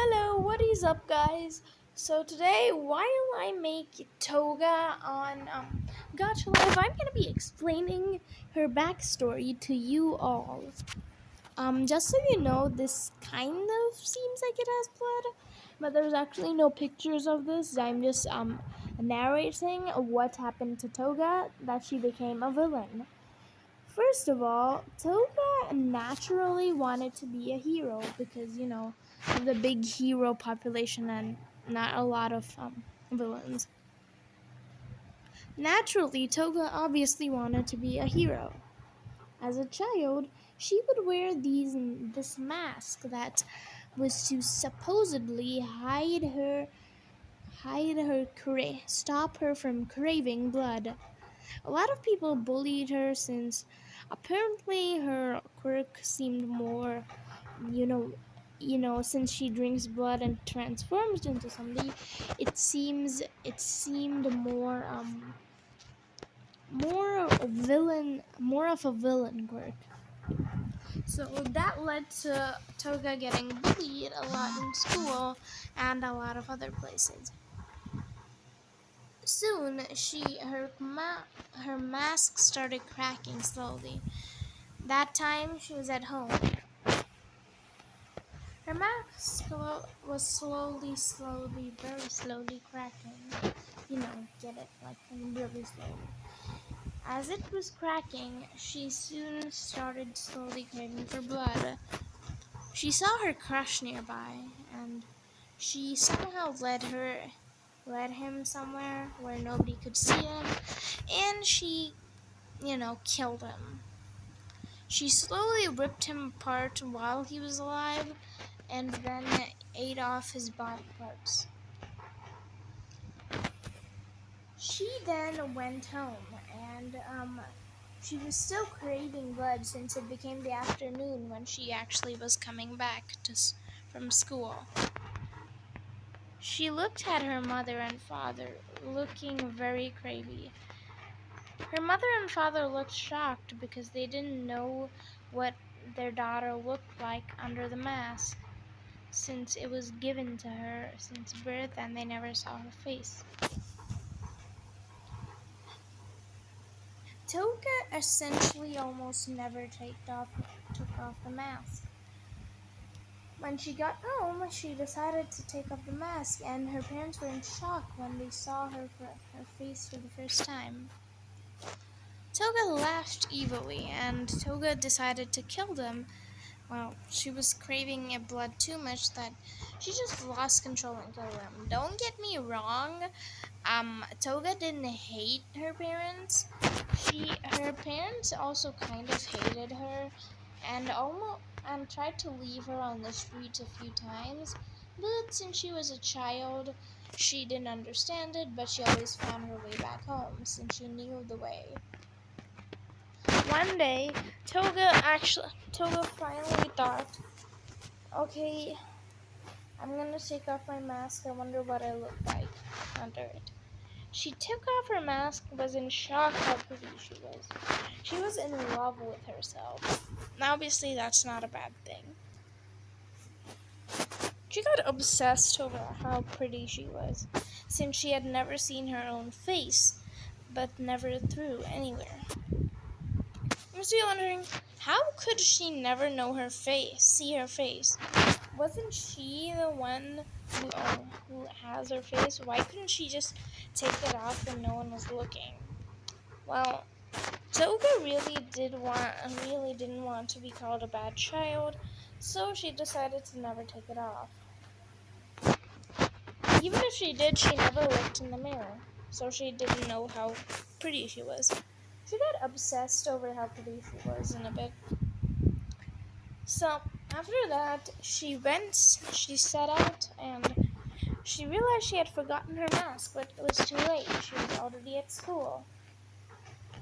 Hello, what is up, guys? So today, while I make Toga on Gacha Life, I'm gonna be explaining her backstory to you all. Just so you know, this kind of seems like it has blood, but there's actually no pictures of this. I'm just narrating what happened to Toga that she became a villain. First of all, Toga naturally wanted to be a hero because, of the big hero population and not a lot of villains. Naturally, Toga obviously wanted to be a hero. As a child, she would wear this mask that was to supposedly stop her from craving blood. A lot of people bullied her since apparently her quirk seemed more, you know, since she drinks blood and transforms into somebody, it seemed more of a villain quirk. So that led to Toga getting bullied a lot in school and a lot of other places. Soon, her mask started cracking slowly. That time, she was at home. Her mask was very slowly cracking. Get it? Like, really slowly. As it was cracking, she soon started slowly craving for blood. She saw her crush nearby, and she somehow led him somewhere where nobody could see him, and she, killed him. She slowly ripped him apart while he was alive, and then ate off his body parts. She then went home, and she was still craving blood since it became the afternoon when she actually was coming back from school. She looked at her mother and father, looking very crazy. Her mother and father looked shocked because they didn't know what their daughter looked like under the mask, since it was given to her since birth and they never saw her face. Toga essentially almost never took off the mask. When she got home, she decided to take off the mask, and her parents were in shock when they saw her face for the first time. Toga laughed evilly, and Toga decided to kill them. Well, she was craving blood too much that she just lost control and killed them. Don't get me wrong, Toga didn't hate her parents. Her parents also kind of hated her and tried to leave her on the streets a few times. But since she was a child, she didn't understand it, but she always found her way back home since she knew the way. One day, Toga finally thought, okay, I'm gonna take off my mask. I wonder what I look like under it. She took off her mask, was in shock how pretty she was. She was in love with herself. Now, obviously, that's not a bad thing. She got obsessed over how pretty she was, since she had never seen her own face, but never through anywhere. I'm still wondering, how could she never see her face? Wasn't she the one who has her face? Why couldn't she just take it off when no one was looking? Well, Toga really didn't want to be called a bad child, so she decided to never take it off. Even if she did, she never looked in the mirror, so she didn't know how pretty she was. She got obsessed over how pretty she was in a bit. So, after that, she set out, and she realized she had forgotten her mask, but it was too late. She was already at school.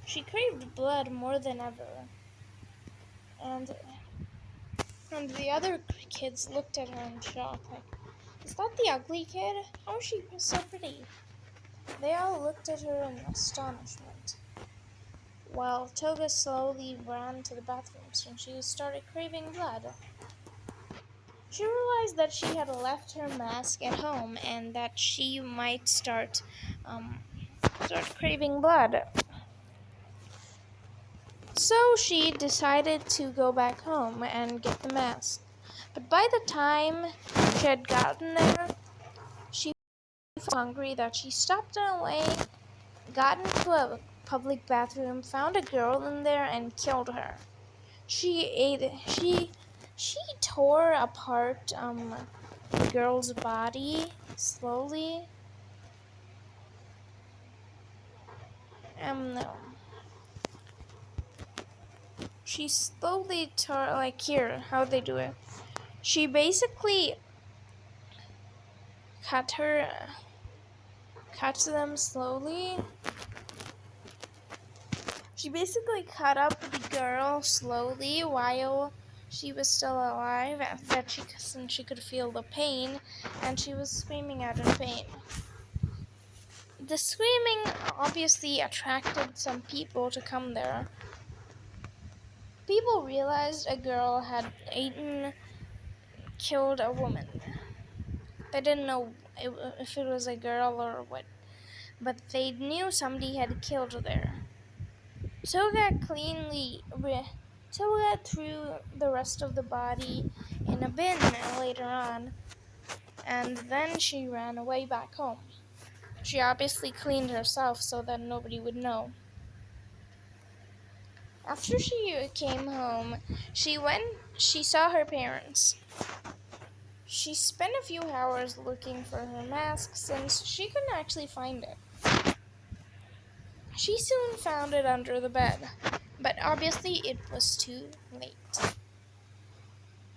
She craved blood more than ever, and the other kids looked at her in shock, like, is that the ugly kid? How is she so pretty? They all looked at her in astonishment, while Toga slowly ran to the bathroom since she started craving blood. She realized that she had left her mask at home and that she might start craving blood. So she decided to go back home and get the mask. But by the time she had gotten there, she was so hungry that she stopped on the way, got into a public bathroom, found a girl in there, and killed her. She tore apart the girl's body slowly. No. She slowly tore, like, here, how they do it. She basically cut them slowly. She basically cut up the girl slowly while she was still alive, since she could feel the pain, and she was screaming out in pain. The screaming obviously attracted some people to come there. People realized a girl had killed a woman. They didn't know if it was a girl or what, but they knew somebody had killed her there. Toga threw the rest of the body in a bin later on, and then she ran away back home. She obviously cleaned herself so that nobody would know. After she came home, she saw her parents. She spent a few hours looking for her mask since she couldn't actually find it. She soon found it under the bed, but obviously it was too late.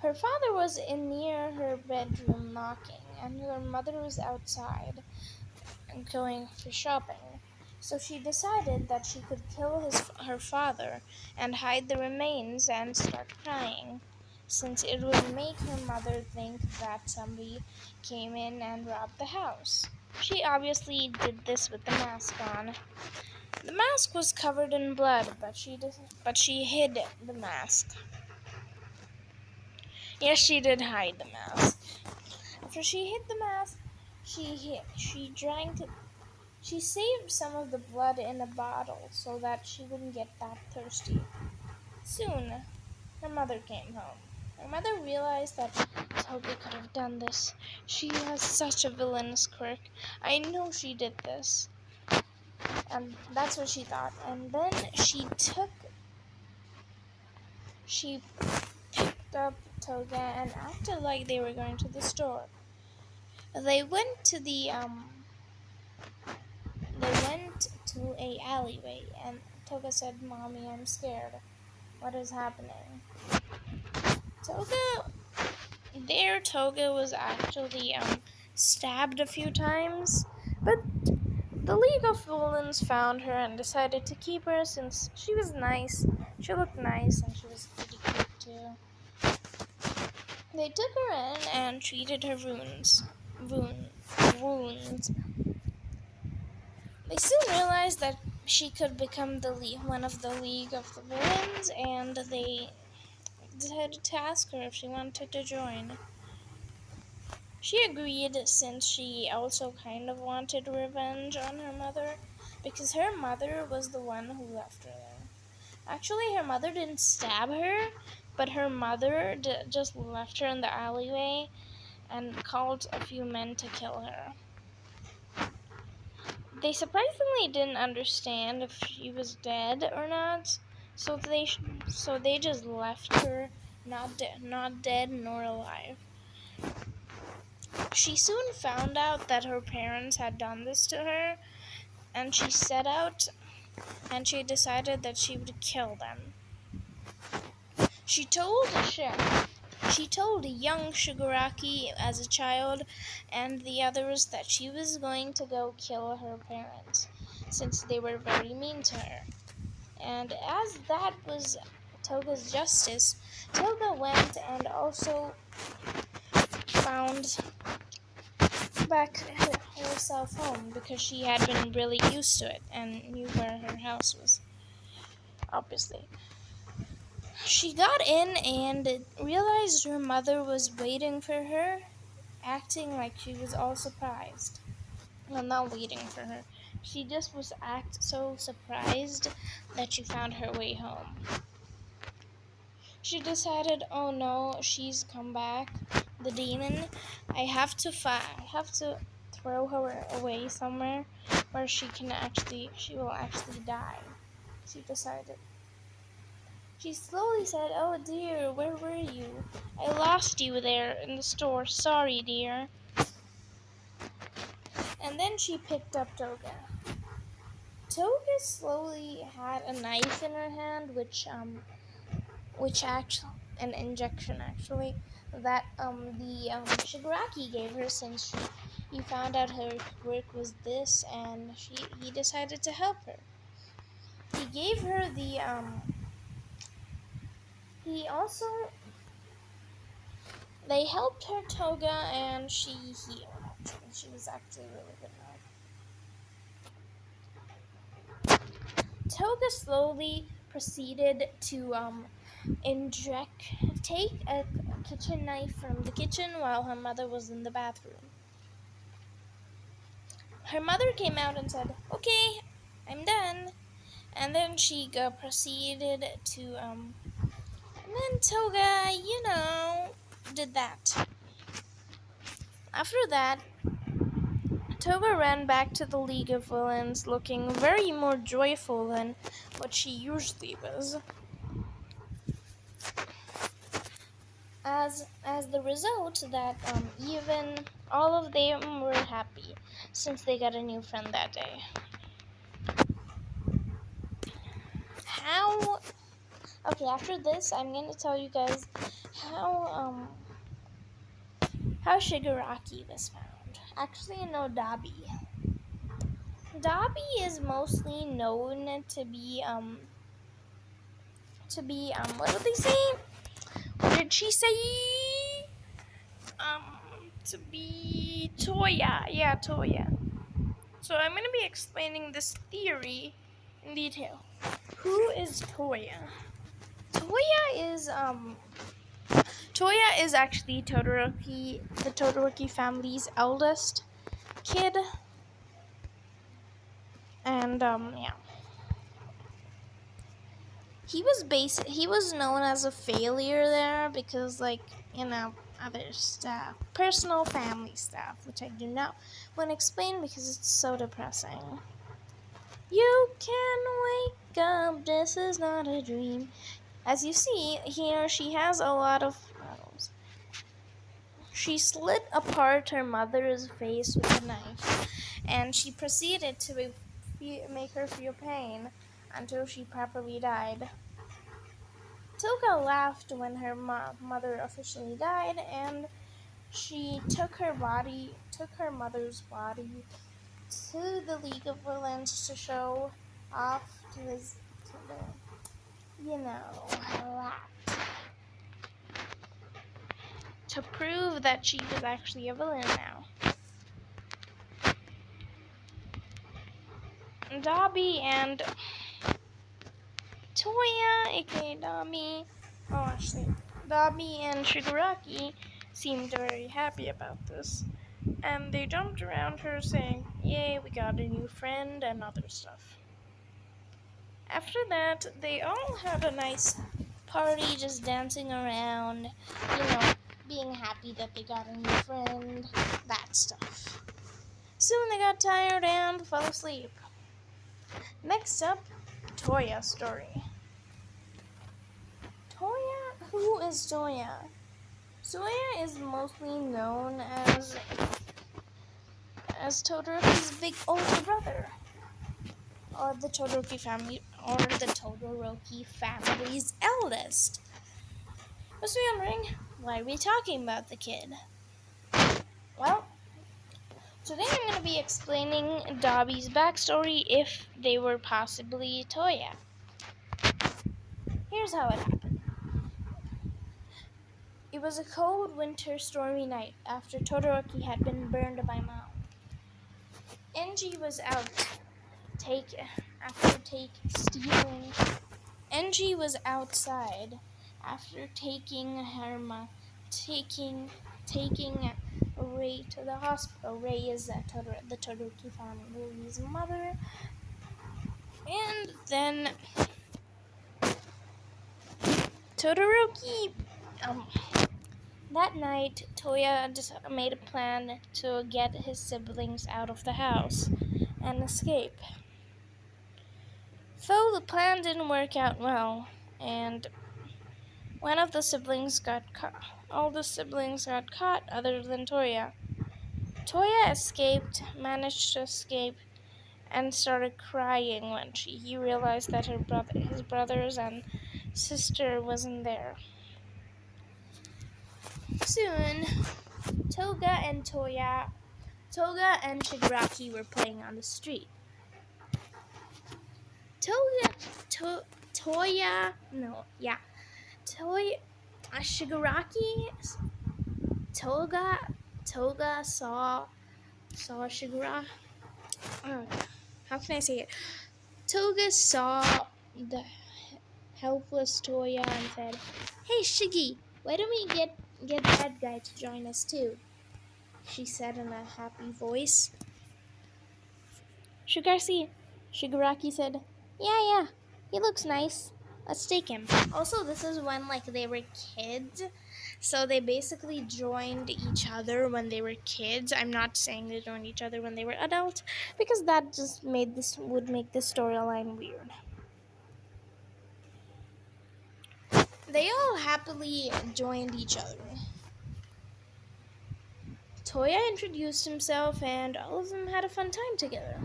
Her father was in near her bedroom knocking, and her mother was outside and going for shopping. So she decided that she could kill her father and hide the remains and start crying, since it would make her mother think that somebody came in and robbed the house. She obviously did this with the mask on. The mask was covered in blood, but she hid the mask. Yes, she did hide the mask. After she hid the mask, she saved some of the blood in a bottle so that she wouldn't get that thirsty. Soon, her mother came home. Her mother realized that Toga could have done this. She has such a villainous quirk. I know she did this. And that's what she thought. And then she picked up Toga and acted like they were going to the store. They went to a alleyway, and Toga said, "Mommy, I'm scared. What is happening?" Toga was actually stabbed a few times, but the League of Villains found her and decided to keep her since she was nice. She looked nice and she was pretty cute too. They took her in and treated her wounds. They soon realized that she could become one of the League of the Villains, and they decided to ask her if she wanted to join. She agreed since she also kind of wanted revenge on her mother, because her mother was the one who left her there. Actually, her mother didn't stab her, but her mother just left her in the alleyway and called a few men to kill her. They surprisingly didn't understand if she was dead or not, so they just left her not dead nor alive. She soon found out that her parents had done this to her, and she set out and she decided that she would kill them. She told young Shigaraki as a child and the others that she was going to go kill her parents, since they were very mean to her. And as that was Toga's justice, Toga went and also found back herself home, because she had been really used to it and knew where her house was, obviously. She got in and realized her mother was waiting for her, acting like she was all surprised. Well, not waiting for her. She just was act so surprised that she found her way home. She decided, oh no, she's come back, the demon. I have to throw her away somewhere where she will actually die. She decided. She slowly said, oh dear, where were you? I lost you there in the store. Sorry, dear. And then she picked up Toga. Toga slowly had a knife in her hand, which actually an injection actually that the Shigaraki gave her since he found out her work was this, and he decided to help her. He gave her the he also they helped her Toga, and she healed. Actually, she was actually really good now. Toga slowly proceeded to take a kitchen knife from the kitchen while her mother was in the bathroom. Her mother came out and said, "Okay, I'm done." And then she proceeded to and then Toga, did that. After that, Toga ran back to the League of Villains looking very more joyful than what she usually was. As the result that even all of them were happy since they got a new friend that day. After this I'm gonna tell you guys how Shigaraki was found. Actually, no, Dabi. Dabi is mostly known to be what did they say? What did she say? To be Toya. Yeah, Toya. So I'm going to be explaining this theory in detail. Who is Toya? Toya is actually the Todoroki family's eldest kid. And yeah. He was known as a failure there because other stuff, personal family stuff, which I do not want to explain because it's so depressing. You can wake up, this is not a dream. As you see here, she has a lot of medals. She slit apart her mother's face with a knife, and she proceeded to make her feel pain until she properly died. Toga laughed when her mother officially died, and she took her mother's body to the League of Villains to show off to prove that she was actually a villain now. Dabi and Toya, aka Dabi, Dabi and Shigaraki seemed very happy about this, and they jumped around her saying, "Yay, we got a new friend," and other stuff. After that, they all had a nice party, just dancing around, being happy that they got a new friend, that stuff. Soon they got tired and fell asleep. Next up, Toya's story. Toya? Who is Toya? Toya is mostly known as Todoroki's big older brother, or the Todoroki family's eldest. Must be wondering, why are we talking about the kid? Well, today I'm going to be explaining Dabi's backstory if they were possibly Toya. Here's how it happened. It was a cold winter stormy night after Todoroki had been burned by Mao. Enji was out stealing. Enji was outside after taking Ray to the hospital. Ray is the Todoroki family's mother, and then Todoroki. That night, Toya just made a plan to get his siblings out of the house and escape. Though the plan didn't work out well, and one of the siblings got caught. All the siblings got caught other than Toya. Toya managed to escape, and started crying when he realized that his brothers and sister wasn't there. Soon, Toga and Shigaraki were playing on the street. Toga, to, Toya, no, yeah, Toya, Shigaraki, Toga saw Shigaraki. How can I say it? Toga saw the helpless Toya and said, "Hey Shiggy, why don't we get that guy to join us too?" She said in a happy voice. Shigaraki said, yeah, he looks nice. Let's take him. Also, this is when they were kids, so they basically joined each other when they were kids. I'm not saying they joined each other when they were adults, because that just would make this storyline weird. They all happily joined each other. Toya introduced himself, and all of them had a fun time together.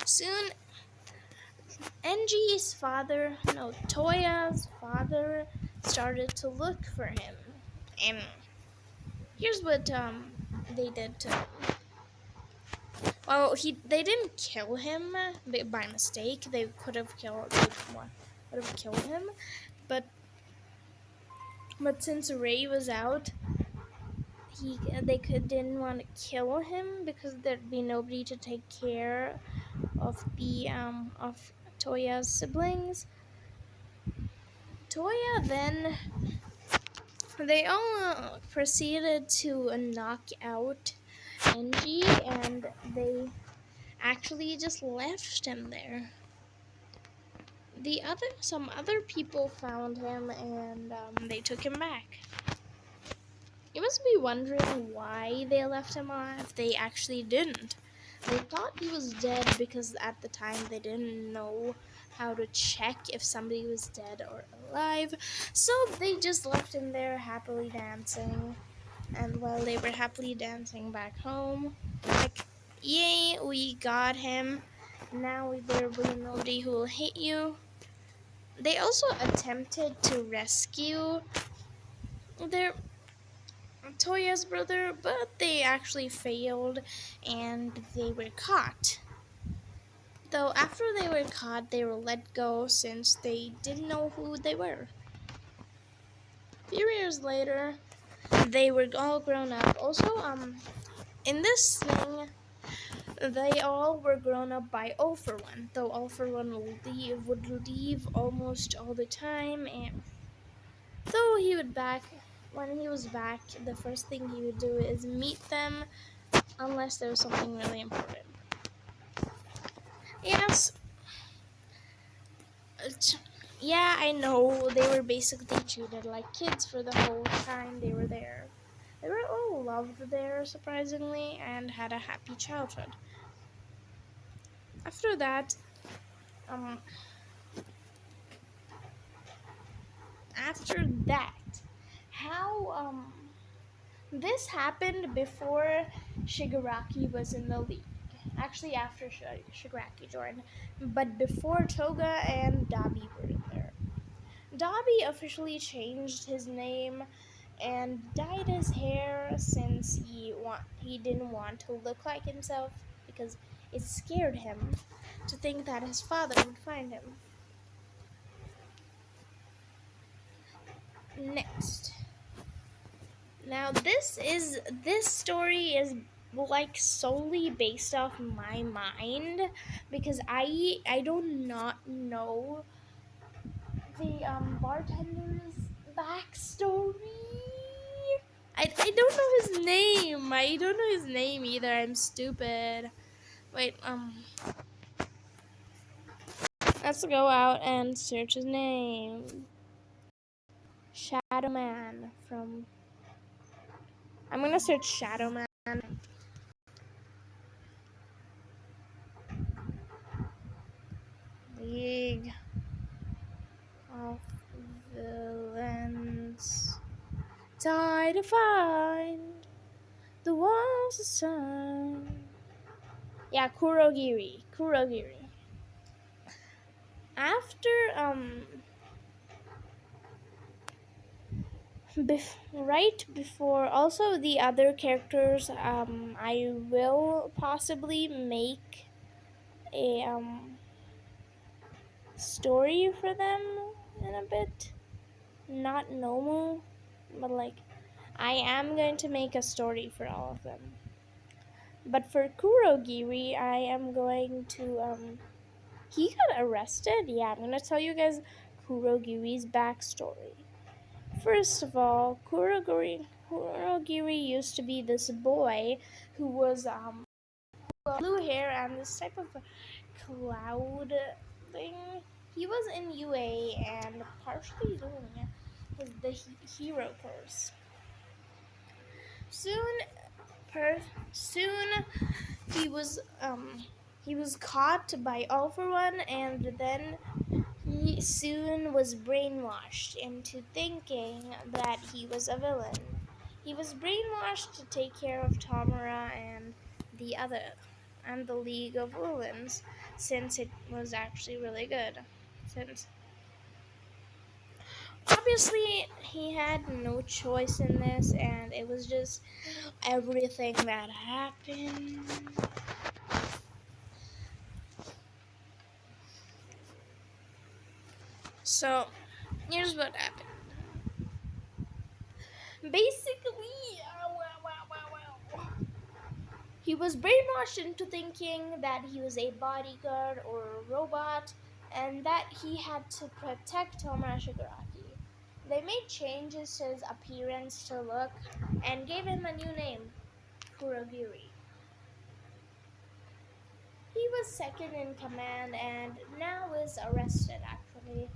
Soon, Toya's father started to look for him. And here's what they did to him. Well, they didn't kill him by mistake. They would have killed him, but since Ray was out, didn't want to kill him because there'd be nobody to take care of of Toya's siblings. They all proceeded to knock out Enji, and they actually just left him there. Some other people found him, and they took him back. You must be wondering why they left him alive. They actually didn't. They thought he was dead because at the time they didn't know how to check if somebody was dead or alive. So they just left him there happily dancing. And while they were happily dancing back home, yay, we got him. Now there will be nobody who will hate you. They also attempted to rescue their Toya's brother, but they actually failed and they were caught. Though after they were caught, they were let go since they didn't know who they were. A few years later, they were all grown up. Also, in this thing, they all were grown up by All For One. Though All For One would leave almost all the time, and though when he was back, the first thing he would do is meet them, unless there was something really important. Yes. Yeah, I know. They were basically treated like kids for the whole time they were there. They were all loved there, surprisingly, and had a happy childhood. After that, um, how this happened before Shigaraki was in the league. Actually, after Shigaraki joined, but before Toga and Dabi were in there. Dabi officially changed his name and dyed his hair since he didn't want to look like himself because it scared him to think that his father would find him. Next. Now this story is solely based off my mind because I do not know the bartender's backstory. I don't know his name. I don't know his name either. I'm stupid. Wait, let's go out and search his name. Shadow Man from. I'm gonna search Shadow Man. League of Villains. Try to find the walls of sun. Yeah, Kurogiri. Kurogiri. After right before, also the other characters, I will possibly make a story for them in a bit. Not Nomu, but like I am going to make a story for all of them. But for Kurogiri, I am going to he got arrested. Yeah, I'm gonna tell you guys Kurogiri's backstory. First of all, Kurogiri used to be this boy who was blue hair and this type of cloud thing. He was in UA and partially doing the hero course. Soon he was caught by All For One, and then he soon was brainwashed into thinking that he was a villain. He was brainwashed to take care of Tamara and the League of Villains, since it was actually really good. Since obviously he had no choice in this, and it was just everything that happened. So here's what happened. Basically, he was brainwashed into thinking that he was a bodyguard or a robot, and that he had to protect Tomura Shigaraki. They made changes to his appearance to look and gave him a new name, Kurogiri. He was second in command and now is arrested, actually.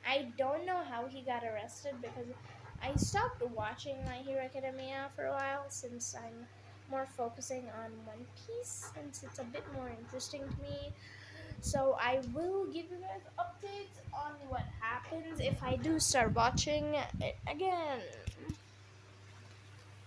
I don't know how he got arrested because I stopped watching My Hero Academia for a while, since I'm more focusing on One Piece, since it's a bit more interesting to me. So I will give you guys updates on what happens if I do start watching it again.